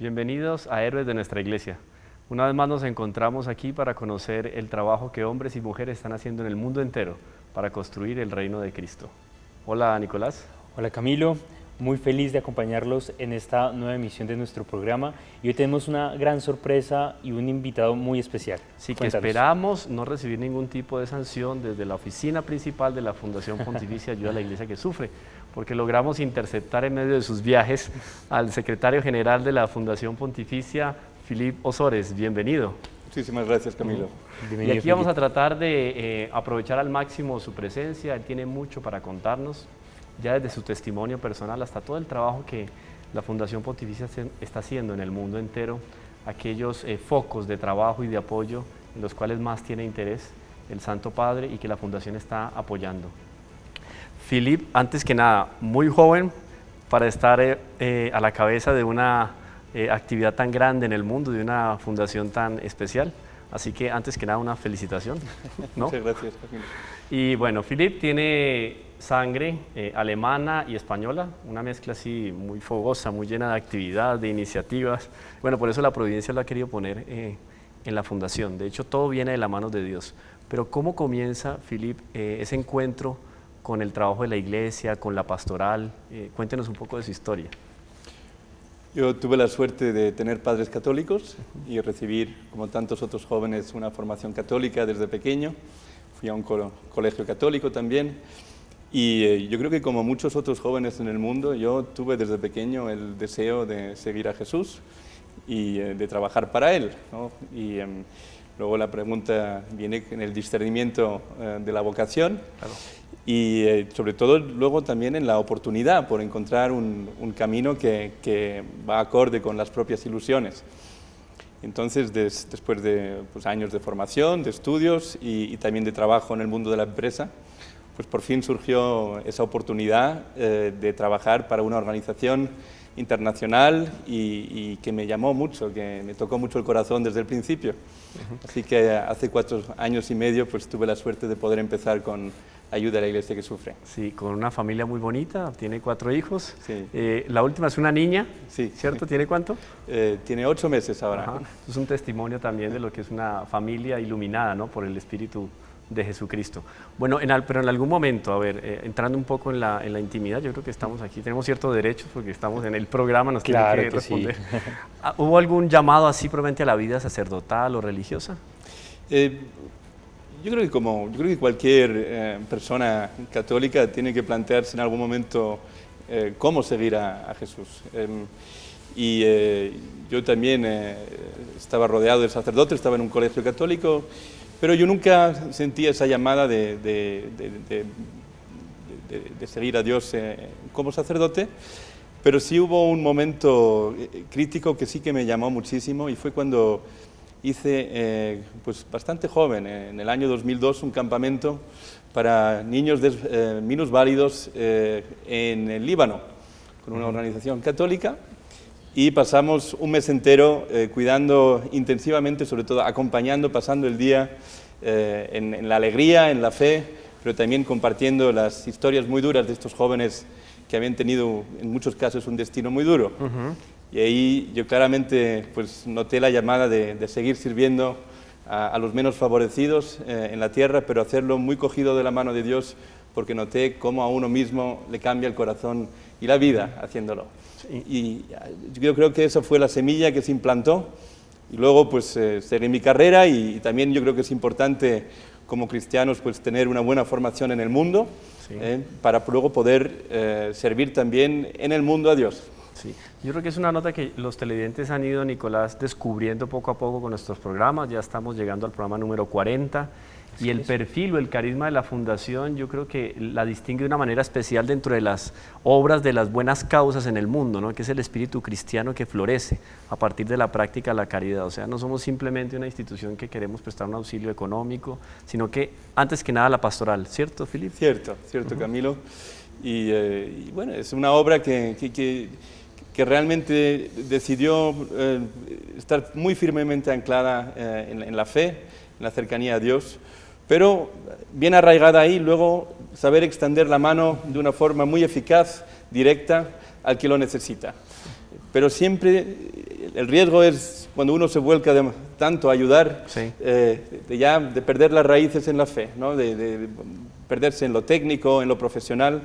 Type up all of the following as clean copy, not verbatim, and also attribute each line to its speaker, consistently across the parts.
Speaker 1: Bienvenidos a Héroes de nuestra Iglesia. Una vez más nos encontramos aquí para conocer el trabajo que hombres y mujeres están haciendo en el mundo entero para construir el reino de Cristo. Hola, Nicolás.
Speaker 2: Hola, Camilo. Muy feliz de acompañarlos en esta nueva emisión de nuestro programa y hoy tenemos una gran sorpresa y un invitado muy especial.
Speaker 1: Sí, que
Speaker 2: Cuéntanos.
Speaker 1: esperamos no recibir ningún tipo de sanción desde la oficina principal de la Fundación Pontificia Ayuda a la Iglesia que Sufre, porque logramos interceptar en medio de sus viajes al secretario general de la Fundación Pontificia, Philippe Osores. Bienvenido.
Speaker 3: Muchísimas gracias, Camilo.
Speaker 2: Bienvenido,
Speaker 1: Y aquí vamos a
Speaker 2: Felipe.
Speaker 1: tratar de aprovechar al máximo su presencia. Él tiene mucho para contarnos, ya desde su testimonio personal hasta todo el trabajo que la Fundación Pontificia está haciendo en el mundo entero, aquellos focos de trabajo y de apoyo en los cuales más tiene interés el Santo Padre y que la Fundación está apoyando. Philippe, antes que nada, muy joven para estar a la cabeza de una actividad tan grande en el mundo, de una fundación tan especial. Así que antes que nada una felicitación, ¿no?
Speaker 3: Muchas gracias, Camilo.
Speaker 1: Y bueno, Philippe tiene sangre alemana y española, una mezcla así muy fogosa, muy llena de actividad, de iniciativas. Bueno, por eso la providencia lo ha querido poner en la fundación. De hecho, todo viene de la mano de Dios. Pero ¿cómo comienza, Philippe, ese encuentro con el trabajo de la iglesia, con la pastoral? Cuéntenos un poco de su historia.
Speaker 3: Yo tuve la suerte de tener padres católicos y recibir, como tantos otros jóvenes, una formación católica desde pequeño. Fui a un colegio católico también. Y yo creo que como muchos otros jóvenes en el mundo, yo tuve desde pequeño el deseo de seguir a Jesús y de trabajar para Él, ¿no? Y luego la pregunta viene en el discernimiento de la vocación.
Speaker 1: Claro.
Speaker 3: Y sobre todo luego también en la oportunidad por encontrar un camino que va acorde con las propias ilusiones. Entonces, después de años de formación, de estudios y también de trabajo en el mundo de la empresa, pues por fin surgió esa oportunidad de trabajar para una organización internacional y que me llamó mucho, que me tocó mucho el corazón desde el principio. Así que hace 4 años y medio pues tuve la suerte de poder empezar con Ayuda a la Iglesia que Sufre.
Speaker 1: Sí, con una familia muy bonita, tiene 4 hijos.
Speaker 3: Sí.
Speaker 1: La última es una niña,
Speaker 3: Sí.
Speaker 1: ¿cierto? ¿Tiene cuánto?
Speaker 3: Tiene 8 meses ahora.
Speaker 1: Ajá. Es un testimonio también de lo que es una familia iluminada, ¿no?, por el Espíritu de Jesucristo. Bueno, pero en algún momento, a ver, entrando un poco en la intimidad, yo creo que estamos aquí, tenemos ciertos derechos porque estamos en el programa, nos
Speaker 2: Claro
Speaker 1: tienen que
Speaker 2: que sí.
Speaker 1: responder. ¿Hubo algún llamado así probablemente a la vida sacerdotal o religiosa?
Speaker 3: Yo creo que cualquier persona católica tiene que plantearse en algún momento cómo seguir a Jesús. Yo también estaba rodeado de sacerdotes, estaba en un colegio católico, pero yo nunca sentí esa llamada de seguir a Dios como sacerdote, pero sí hubo un momento crítico que sí que me llamó muchísimo y fue cuando hice, pues bastante joven, en el año 2002, un campamento para niños minusválidos en el Líbano, con una organización católica, y pasamos un mes entero cuidando intensivamente, sobre todo acompañando, pasando el día en la alegría, en la fe, pero también compartiendo las historias muy duras de estos jóvenes que habían tenido, en muchos casos, un destino muy duro. Y ahí yo claramente pues, noté la llamada de seguir sirviendo a los menos favorecidos en la tierra, pero hacerlo muy cogido de la mano de Dios, porque noté cómo a uno mismo le cambia el corazón y la vida haciéndolo. Y yo creo que esa fue la semilla que se implantó, y luego pues seguí mi carrera y también yo creo que es importante como cristianos pues tener una buena formación en el mundo,
Speaker 1: Sí.
Speaker 3: para luego poder servir también en el mundo a Dios.
Speaker 1: Sí, yo creo que es una nota que los televidentes han ido, Nicolás, descubriendo poco a poco con nuestros programas. Ya estamos llegando al programa número 40 y el perfil o el carisma de la Fundación yo creo que la distingue de una manera especial dentro de las obras de las buenas causas en el mundo, ¿no?, que es el espíritu cristiano que florece a partir de la práctica de la caridad. O sea, no somos simplemente una institución que queremos prestar un auxilio económico, sino que antes que nada la pastoral, ¿cierto, Philippe?
Speaker 3: Cierto, Camilo. Y bueno, es una obra que realmente decidió estar muy firmemente anclada en la fe, en la cercanía a Dios, pero bien arraigada ahí, luego saber extender la mano de una forma muy eficaz, directa, al que lo necesita. pero siempre el riesgo es cuando uno se vuelca tanto a ayudar,
Speaker 1: Sí.
Speaker 3: de perder las raíces en la fe, ¿no? de perderse en lo técnico, en lo profesional,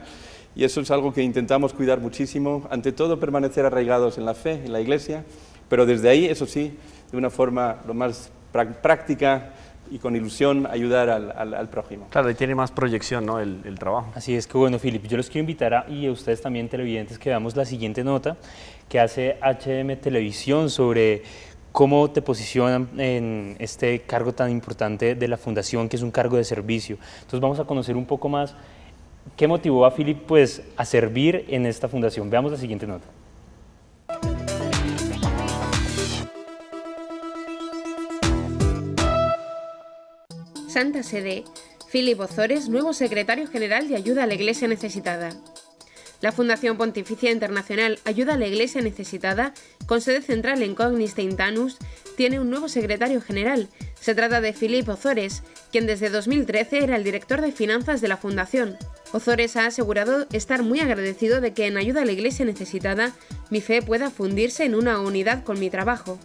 Speaker 3: y eso es algo que intentamos cuidar muchísimo, ante todo permanecer arraigados en la fe, en la Iglesia, pero desde ahí, eso sí, de una forma lo más práctica y con ilusión, ayudar al prójimo.
Speaker 1: Claro, ahí tiene más proyección, ¿no? El trabajo.
Speaker 2: Así es que bueno, Philip, yo los quiero invitar y a ustedes también, televidentes, que veamos la siguiente nota que hace HM Televisión sobre cómo te posicionan en este cargo tan importante de la Fundación, que es un cargo de servicio. Entonces vamos a conocer un poco más qué motivó a Philip pues, a servir en esta fundación. Veamos la siguiente nota.
Speaker 4: Santa Sede, Philip Ozores, nuevo secretario general de Ayuda a la Iglesia Necesitada. La Fundación Pontificia Internacional Ayuda a la Iglesia Necesitada, con sede central en Cognisteintanus, tiene un nuevo secretario general. Se trata de Philip Ozores, quien desde 2013 era el director de finanzas de la Fundación. Ozores ha asegurado estar muy agradecido de que en Ayuda a la Iglesia Necesitada mi fe pueda fundirse en una unidad con mi trabajo.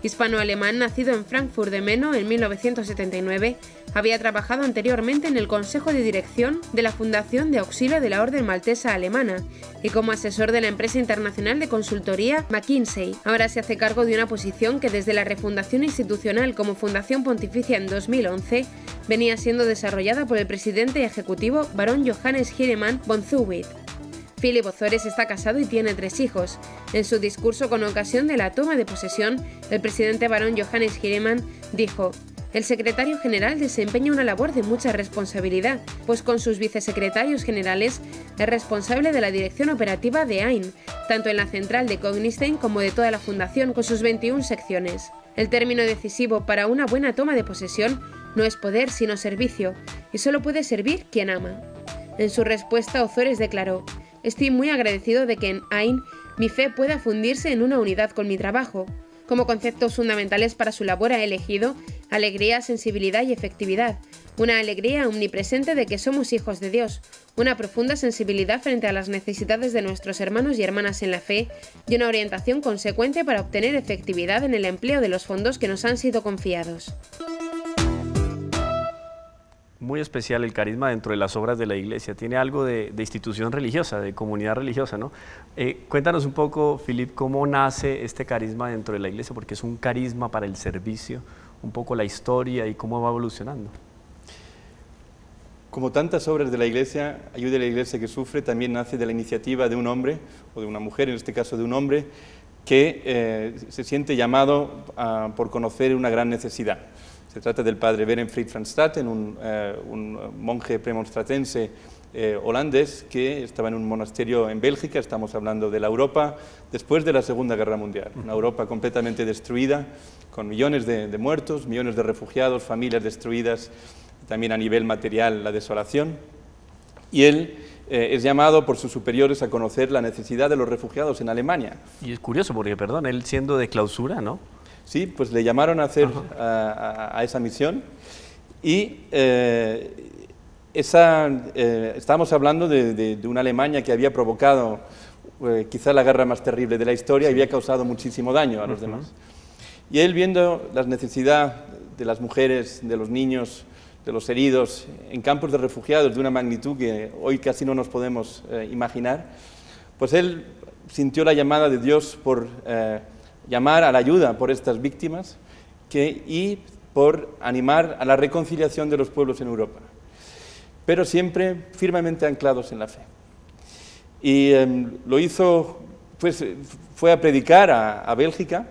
Speaker 4: Hispano-alemán, nacido en Frankfurt de Meno en 1979, había trabajado anteriormente en el Consejo de Dirección de la Fundación de Auxilio de la Orden Maltesa Alemana y como asesor de la empresa internacional de consultoría McKinsey. Ahora se hace cargo de una posición que desde la refundación institucional como Fundación Pontificia en 2011 venía siendo desarrollada por el presidente ejecutivo Barón Johannes Hieremann von Zuwit. Philip Ozores está casado y tiene 3 hijos. En su discurso con ocasión de la toma de posesión, el presidente Barón Johannes Hieremann dijo: «El secretario general desempeña una labor de mucha responsabilidad, pues con sus vicesecretarios generales es responsable de la dirección operativa de AIN, tanto en la central de Cognistein como de toda la fundación, con sus 21 secciones. El término decisivo para una buena toma de posesión no es poder sino servicio, y solo puede servir quien ama». En su respuesta, Ozores declaró: «Estoy muy agradecido de que en AIN mi fe pueda fundirse en una unidad con mi trabajo. Como conceptos fundamentales para su labor ha elegido alegría, sensibilidad y efectividad, una alegría omnipresente de que somos hijos de Dios, una profunda sensibilidad frente a las necesidades de nuestros hermanos y hermanas en la fe y una orientación consecuente para obtener efectividad en el empleo de los fondos que nos han sido confiados».
Speaker 1: Muy especial el carisma dentro de las obras de la Iglesia. Tiene algo de institución religiosa, de comunidad religiosa, ¿no? Cuéntanos un poco, Philip, cómo nace este carisma dentro de la Iglesia, porque es un carisma para el servicio, un poco la historia y cómo va evolucionando.
Speaker 3: Como tantas obras de la Iglesia, Ayuda a la Iglesia que Sufre también nace de la iniciativa de un hombre, o de una mujer, en este caso de un hombre, que se siente llamado por conocer una gran necesidad. Se trata del padre Berenfried van Straten, un monje premonstratense holandés que estaba en un monasterio en Bélgica. Estamos hablando de la Europa después de la Segunda Guerra Mundial, una Europa completamente destruida, con millones de muertos, millones de refugiados, familias destruidas, también a nivel material la desolación. Y él es llamado por sus superiores a conocer la necesidad de los refugiados en Alemania.
Speaker 1: Y es curioso porque, perdón, él siendo de clausura, ¿no?
Speaker 3: Sí, pues le llamaron a hacer a esa misión y estábamos hablando de una Alemania que había provocado quizá la guerra más terrible de la historia y había causado muchísimo daño a los demás. Y él, viendo la necesidad de las mujeres, de los niños, de los heridos en campos de refugiados de una magnitud que hoy casi no nos podemos imaginar, pues él sintió la llamada de Dios por llamar a la ayuda por estas víctimas y por animar a la reconciliación de los pueblos en Europa, pero siempre firmemente anclados en la fe. Y lo hizo, pues fue a predicar a Bélgica,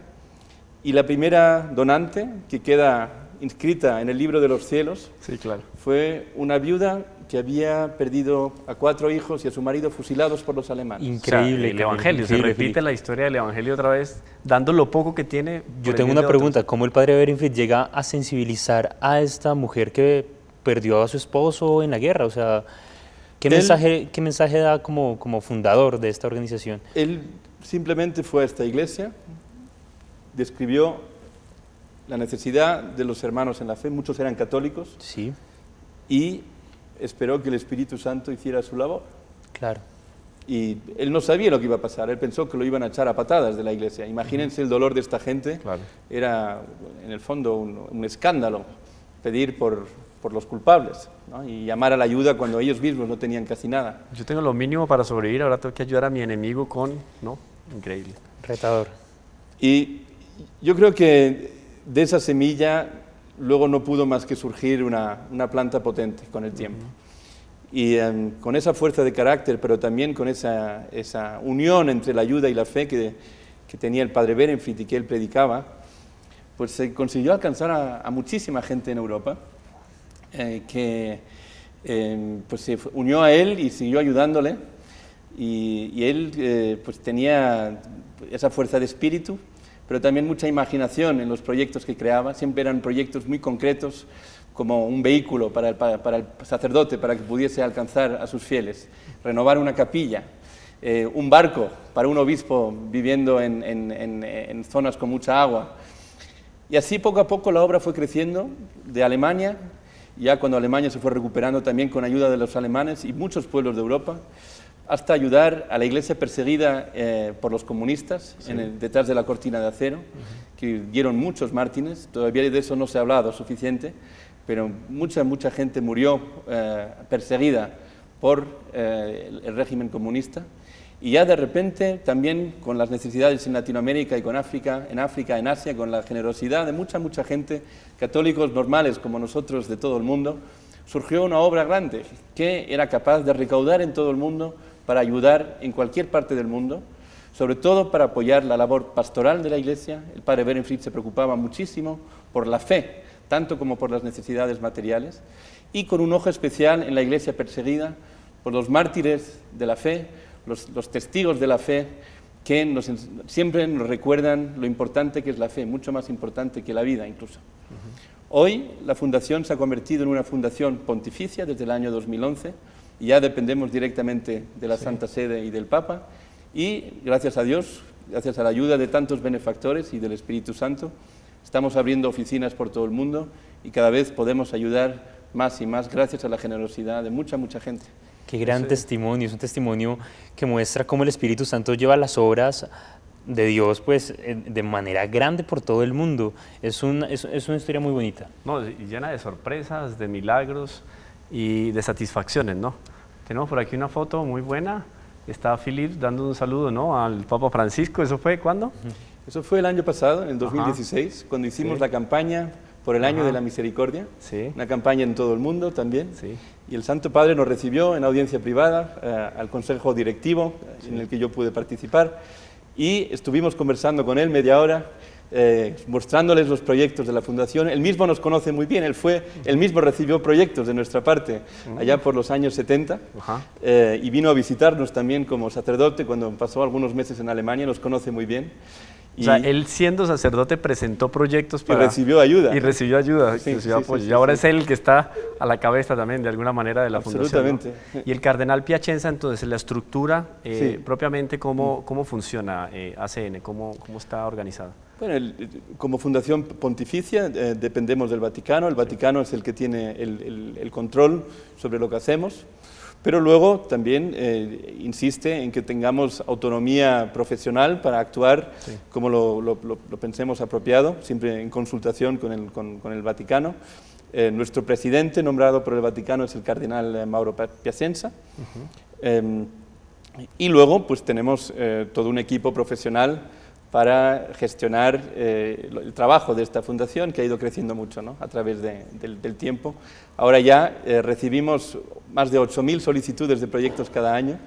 Speaker 3: y la primera donante que queda inscrita en el libro de los cielos,
Speaker 1: sí, claro,
Speaker 3: fue una viuda que había perdido a 4 hijos y a su marido fusilados por los alemanes.
Speaker 2: Increíble.
Speaker 1: O sea, el Evangelio, se repite la historia del Evangelio otra vez, dando lo poco que tiene.
Speaker 2: Yo tengo una pregunta: ¿cómo el padre Berenfried llega a sensibilizar a esta mujer que perdió a su esposo en la guerra? O sea, ¿qué mensaje da como fundador de esta organización?
Speaker 3: Él simplemente fue a esta iglesia, describió la necesidad de los hermanos en la fe, muchos eran católicos,
Speaker 2: sí,
Speaker 3: y esperó que el Espíritu Santo hiciera su labor.
Speaker 2: Claro.
Speaker 3: Y él no sabía lo que iba a pasar, él pensó que lo iban a echar a patadas de la iglesia. Imagínense el dolor de esta gente,
Speaker 1: Claro.
Speaker 3: era en el fondo un escándalo pedir por los culpables, ¿no? Y llamar a la ayuda cuando ellos mismos no tenían casi nada.
Speaker 1: Yo tengo lo mínimo para sobrevivir, ahora tengo que ayudar a mi enemigo con... ¿no? Increíble.
Speaker 2: Retador.
Speaker 3: Y yo creo que de esa semilla luego no pudo más que surgir una planta potente con el tiempo. Y con esa fuerza de carácter, pero también con esa unión entre la ayuda y la fe que tenía el padre Berenfrit y que él predicaba, pues se consiguió alcanzar a muchísima gente en Europa, que pues se unió a él y siguió ayudándole, y él pues tenía esa fuerza de espíritu, pero también mucha imaginación en los proyectos que creaba. Siempre eran proyectos muy concretos, como un vehículo para el sacerdote, para que pudiese alcanzar a sus fieles, renovar una capilla, un barco para un obispo viviendo en zonas con mucha agua. Y así poco a poco la obra fue creciendo de Alemania, ya cuando Alemania se fue recuperando también con ayuda de los alemanes y muchos pueblos de Europa, hasta ayudar a la iglesia perseguida por los comunistas, sí, detrás de la cortina de acero, que dieron muchos mártires. Todavía de eso no se ha hablado suficiente, pero mucha gente murió perseguida por el régimen comunista. Y ya de repente, también con las necesidades en Latinoamérica y con África, en Asia, con la generosidad de mucha gente, católicos normales como nosotros de todo el mundo, surgió una obra grande que era capaz de recaudar en todo el mundo para ayudar en cualquier parte del mundo, sobre todo para apoyar la labor pastoral de la Iglesia. El padre Berenfrit se preocupaba muchísimo por la fe, tanto como por las necesidades materiales, y con un ojo especial en la Iglesia perseguida, por los mártires de la fe, los testigos de la fe, que siempre nos recuerdan lo importante que es la fe, mucho más importante que la vida incluso. Hoy la fundación se ha convertido en una fundación pontificia desde el año 2011, y ya dependemos directamente de la Santa Sede y del Papa, y gracias a Dios, gracias a la ayuda de tantos benefactores y del Espíritu Santo, estamos abriendo oficinas por todo el mundo y cada vez podemos ayudar más y más gracias a la generosidad de mucha gente.
Speaker 2: Qué gran testimonio, es un testimonio que muestra cómo el Espíritu Santo lleva las obras de Dios pues de manera grande por todo el mundo. Es una historia muy bonita.
Speaker 1: No, y llena de sorpresas, de milagros y de satisfacciones, ¿no? Tenemos por aquí una foto muy buena, está Philip dando un saludo, ¿no?, al Papa Francisco. ¿Eso fue cuándo?
Speaker 3: Eso fue el año pasado, en el 2016, cuando hicimos la campaña por el Año de la Misericordia, una campaña en todo el mundo también, y el Santo Padre nos recibió en audiencia privada al Consejo Directivo, en el que yo pude participar, y estuvimos conversando con él media hora, mostrándoles los proyectos de la Fundación. Él mismo nos conoce muy bien, él mismo recibió proyectos de nuestra parte allá por los años 70, y vino a visitarnos también como sacerdote cuando pasó algunos meses en Alemania, nos conoce muy bien.
Speaker 1: O sea, él siendo sacerdote presentó proyectos para...
Speaker 3: Y recibió ayuda.
Speaker 1: Y recibió ayuda, recibió apoyo. Y ahora es él el que está a la cabeza también, de alguna manera, de la fundación, ¿no? Y el cardenal Piacenza, entonces, la estructura, propiamente, ¿cómo funciona ACN? ¿Cómo está organizada?
Speaker 3: Bueno, como fundación pontificia dependemos del Vaticano. El Vaticano es el que tiene el control sobre lo que hacemos. Pero luego también insiste en que tengamos autonomía profesional para actuar como lo pensemos apropiado, siempre en consultación con el Vaticano. Nuestro presidente nombrado por el Vaticano es el cardenal Mauro Piacenza. Y luego pues tenemos todo un equipo profesional para gestionar el trabajo de esta fundación, que ha ido creciendo mucho, ¿no?, a través del tiempo. Ahora ya recibimos más de 8.000 solicitudes de proyectos cada año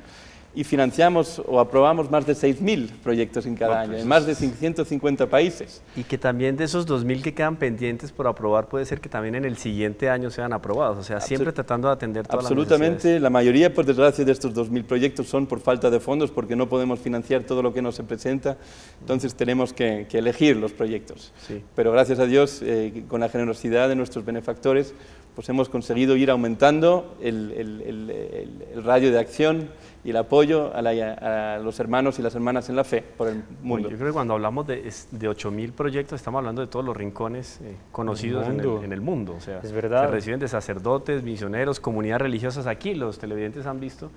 Speaker 3: y financiamos o aprobamos más de 6.000 proyectos en cada año, en más de 150 países.
Speaker 1: Y que también de esos 2.000 que quedan pendientes por aprobar, puede ser que también en el siguiente año sean aprobados, o sea, siempre tratando de atender todas las necesidades.
Speaker 3: Absolutamente, la mayoría, por desgracia, de estos 2.000 proyectos son por falta de fondos, porque no podemos financiar todo lo que nos se presenta, entonces tenemos que elegir los proyectos. Pero gracias a Dios, con la generosidad de nuestros benefactores, pues hemos conseguido ir aumentando el radio de acción y el apoyo a los hermanos y las hermanas en la fe por el mundo.
Speaker 1: Bueno, yo creo que cuando hablamos de 8.000 proyectos, estamos hablando de todos los rincones conocidos en el mundo. O sea,
Speaker 2: es verdad.
Speaker 1: Se reciben de sacerdotes, misioneros, comunidades religiosas. Aquí los televidentes han visto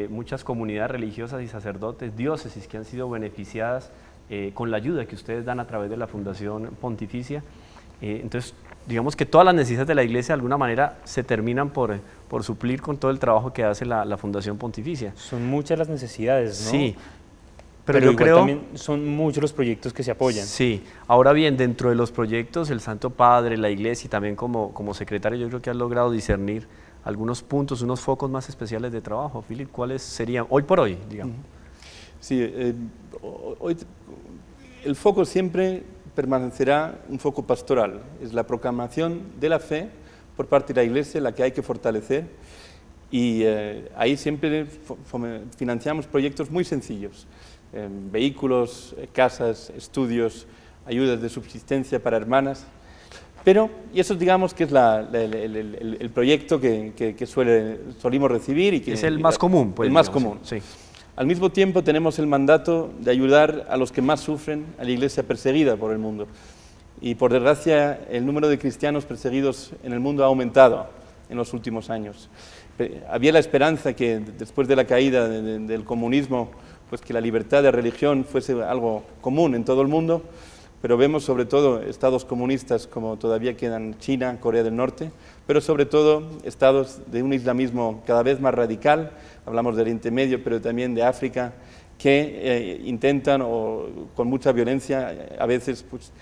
Speaker 1: muchas comunidades religiosas y sacerdotes, diócesis que han sido beneficiadas con la ayuda que ustedes dan a través de la Fundación Pontificia. Entonces, digamos que todas las necesidades de la Iglesia de alguna manera se terminan por suplir con todo el trabajo que hace la Fundación Pontificia.
Speaker 2: Son muchas las necesidades, ¿no?
Speaker 1: Sí,
Speaker 2: pero
Speaker 1: yo
Speaker 2: igual
Speaker 1: creo
Speaker 2: también son muchos los proyectos que se apoyan.
Speaker 1: Sí, ahora bien, dentro de los proyectos, el Santo Padre, la Iglesia y también como secretario, yo creo que han logrado discernir algunos puntos, unos focos más especiales de trabajo. Philip, ¿cuáles serían hoy por hoy, digamos?
Speaker 3: Sí, hoy el foco siempre permanecerá un foco pastoral, es la proclamación de la fe por parte de la Iglesia, la que hay que fortalecer, y ahí siempre financiamos proyectos muy sencillos, vehículos, casas, estudios, ayudas de subsistencia para hermanas, pero, y eso digamos que es el proyecto que solimos recibir y que
Speaker 1: es el más común, pues.
Speaker 3: El más común.
Speaker 1: Sí.
Speaker 3: Al mismo tiempo tenemos el mandato de ayudar a los que más sufren, a la Iglesia perseguida por el mundo. Y por desgracia el número de cristianos perseguidos en el mundo ha aumentado en los últimos años. Había la esperanza que después de la caída del comunismo, pues que la libertad de religión fuese algo común en todo el mundo, pero vemos sobre todo estados comunistas como todavía quedan China, Corea del Norte, pero sobre todo estados de un islamismo cada vez más radical, hablamos del Oriente Medio, pero también de África, que intentan con mucha violencia a veces pues,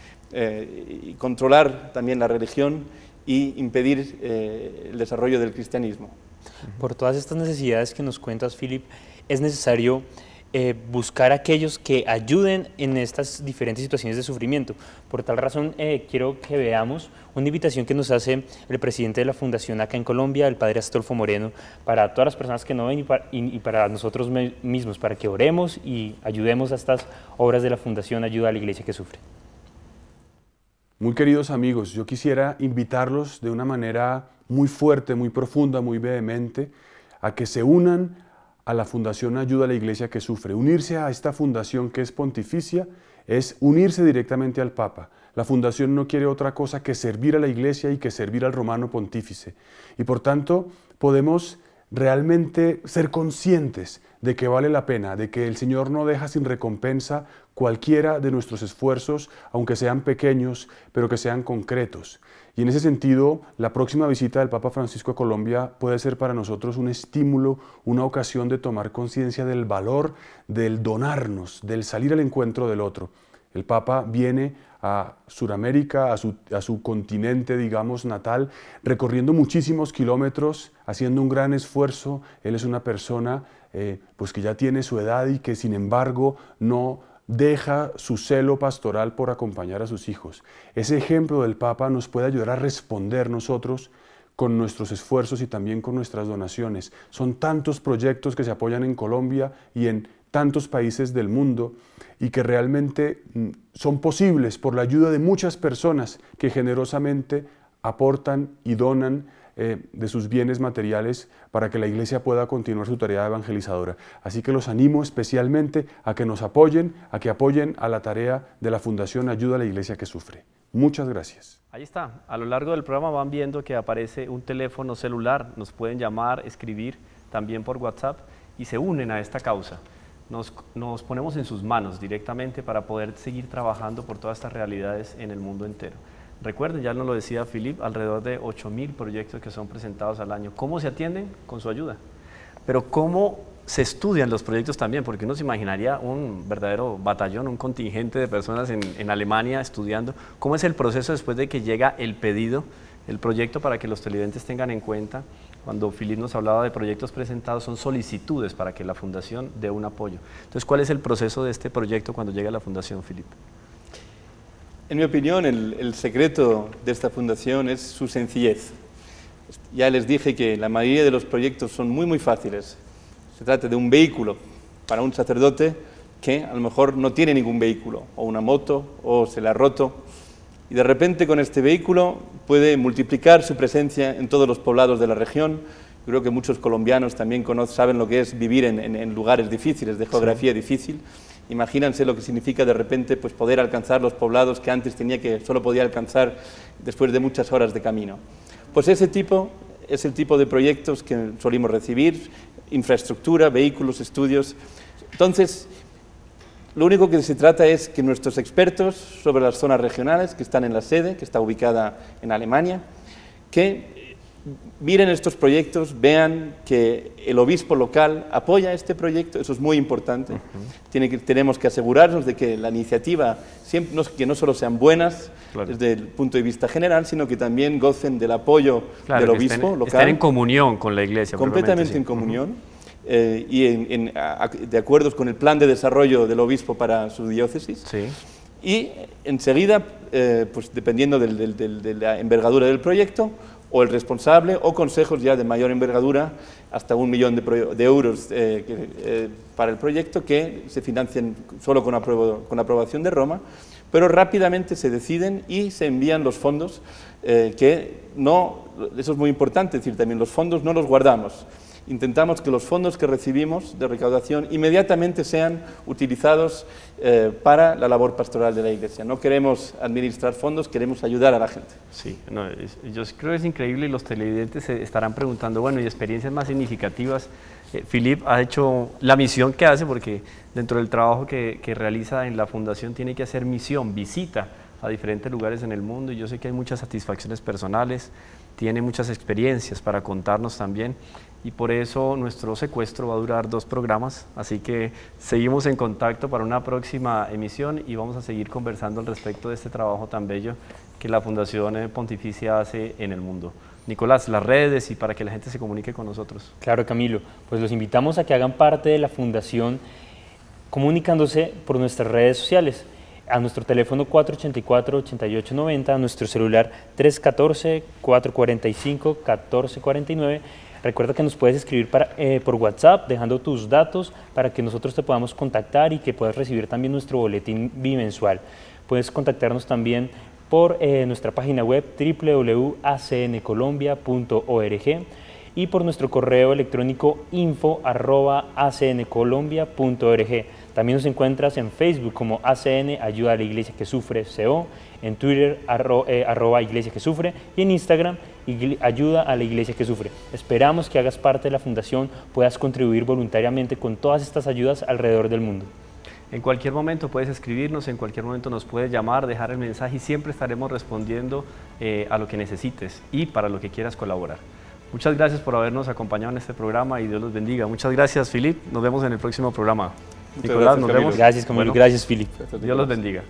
Speaker 3: controlar también la religión y impedir el desarrollo del cristianismo.
Speaker 2: Por todas estas necesidades que nos cuentas, Philip, es necesario buscar a aquellos que ayuden en estas diferentes situaciones de sufrimiento. Por tal razón, quiero que veamos una invitación que nos hace el presidente de la Fundación acá en Colombia, el padre Astolfo Moreno, para todas las personas que no ven y para nosotros mismos, para que oremos y ayudemos a estas obras de la Fundación Ayuda a la Iglesia que Sufre.
Speaker 5: Muy queridos amigos, yo quisiera invitarlos de una manera muy fuerte, muy profunda, muy vehemente, a que se unan a la Fundación Ayuda a la Iglesia que Sufre. Unirse a esta fundación que es pontificia es unirse directamente al Papa. La fundación no quiere otra cosa que servir a la Iglesia y que servir al Romano Pontífice. Y por tanto podemos realmente ser conscientes de que vale la pena, de que el Señor no deja sin recompensa cualquiera de nuestros esfuerzos, aunque sean pequeños, pero que sean concretos. Y en ese sentido, la próxima visita del Papa Francisco a Colombia puede ser para nosotros un estímulo, una ocasión de tomar conciencia del valor del donarnos, del salir al encuentro del otro. El Papa viene a Sudamérica, a su continente, digamos, natal, recorriendo muchísimos kilómetros, haciendo un gran esfuerzo. Él es una persona pues que ya tiene su edad y que sin embargo no deja su celo pastoral por acompañar a sus hijos. Ese ejemplo del Papa nos puede ayudar a responder nosotros con nuestros esfuerzos y también con nuestras donaciones. Son tantos proyectos que se apoyan en Colombia y en tantos países del mundo y que realmente son posibles por la ayuda de muchas personas que generosamente aportan y donan de sus bienes materiales para que la Iglesia pueda continuar su tarea evangelizadora. Así que los animo especialmente a que nos apoyen, a que apoyen a la tarea de la Fundación Ayuda a la Iglesia que Sufre. Muchas gracias.
Speaker 1: Ahí está. A lo largo del programa van viendo que aparece un teléfono celular. Nos pueden llamar, escribir también por WhatsApp y se unen a esta causa. Nos ponemos en sus manos directamente para poder seguir trabajando por todas estas realidades en el mundo entero. Recuerden, ya nos lo decía Philip, alrededor de 8.000 proyectos que son presentados al año. ¿Cómo se atienden? Con su ayuda. Pero ¿cómo se estudian los proyectos también? Porque uno se imaginaría un verdadero batallón, un contingente de personas en Alemania estudiando. ¿Cómo es el proceso después de que llega el pedido, el proyecto, para que los televidentes tengan en cuenta? Cuando Philip nos hablaba de proyectos presentados, son solicitudes para que la Fundación dé un apoyo. Entonces, ¿cuál es el proceso de este proyecto cuando llega a la Fundación, Philip?
Speaker 3: En mi opinión, el secreto de esta fundación es su sencillez. Ya les dije que la mayoría de los proyectos son muy fáciles. Se trata de un vehículo para un sacerdote que a lo mejor no tiene ningún vehículo, o una moto, o se le ha roto, y de repente con este vehículo puede multiplicar su presencia en todos los poblados de la región. Creo que muchos colombianos también saben lo que es vivir en lugares difíciles, de geografía difícil. Imagínense lo que significa de repente pues, poder alcanzar los poblados que antes solo podía alcanzar después de muchas horas de camino. Pues ese tipo es el tipo de proyectos que solimos recibir infraestructura, vehículos, estudios. Entonces, lo único que se trata es que nuestros expertos sobre las zonas regionales, que están en la sede, que está ubicada en Alemania, que miren estos proyectos, vean que el obispo local apoya este proyecto, eso es muy importante. Tenemos que asegurarnos de que la iniciativa, que no solo sean buenas desde el punto de vista general, sino que también gocen del apoyo del obispo local.
Speaker 1: Estén en comunión con la iglesia.
Speaker 3: Completamente en comunión. Y de acuerdo con el plan de desarrollo del obispo para su diócesis.
Speaker 1: Sí.
Speaker 3: Y enseguida, pues dependiendo de la envergadura del proyecto, o el responsable, o consejos ya de mayor envergadura, hasta 1 millón de euros para el proyecto, que se financien solo con aprobación de Roma, pero rápidamente se deciden y se envían los fondos, eso es muy importante, es decir, también los fondos no los guardamos. Intentamos que los fondos que recibimos de recaudación inmediatamente sean utilizados para la labor pastoral de la Iglesia. No queremos administrar fondos, queremos ayudar a la gente.
Speaker 1: Sí, yo creo que es increíble y los televidentes se estarán preguntando, bueno, y experiencias más significativas. Philippe ha hecho la misión que hace, porque dentro del trabajo que realiza en la Fundación tiene que hacer misión, visita a diferentes lugares en el mundo, y yo sé que hay muchas satisfacciones personales, tiene muchas experiencias para contarnos también, y por eso nuestro secuestro va a durar 2 programas, así que seguimos en contacto para una próxima emisión y vamos a seguir conversando al respecto de este trabajo tan bello que la Fundación Pontificia hace en el mundo. Nicolás, las redes y para que la gente se comunique con nosotros.
Speaker 2: Claro, Camilo, pues los invitamos a que hagan parte de la Fundación comunicándose por nuestras redes sociales, a nuestro teléfono 484-8890, a nuestro celular 314-445-1449. Recuerda que nos puedes escribir por WhatsApp, dejando tus datos para que nosotros te podamos contactar y que puedas recibir también nuestro boletín bimensual. Puedes contactarnos también por nuestra página web www.acncolombia.org y por nuestro correo electrónico info@acncolombia.org. También nos encuentras en Facebook como ACN Ayuda a la Iglesia que Sufre CO, en Twitter @Iglesia que Sufre y en Instagram Ayuda a la Iglesia que Sufre. Esperamos que hagas parte de la Fundación, puedas contribuir voluntariamente con todas estas ayudas alrededor del mundo.
Speaker 1: En cualquier momento puedes escribirnos, en cualquier momento nos puedes llamar, dejar el mensaje y siempre estaremos respondiendo a lo que necesites y para lo que quieras colaborar. Muchas gracias por habernos acompañado en este programa y Dios los bendiga. Muchas gracias, Philippe. Nos vemos en el próximo programa.
Speaker 3: Nicolás, nos vemos.
Speaker 2: Gracias, Camilo. Gracias, Philippe.
Speaker 1: Dios los bendiga.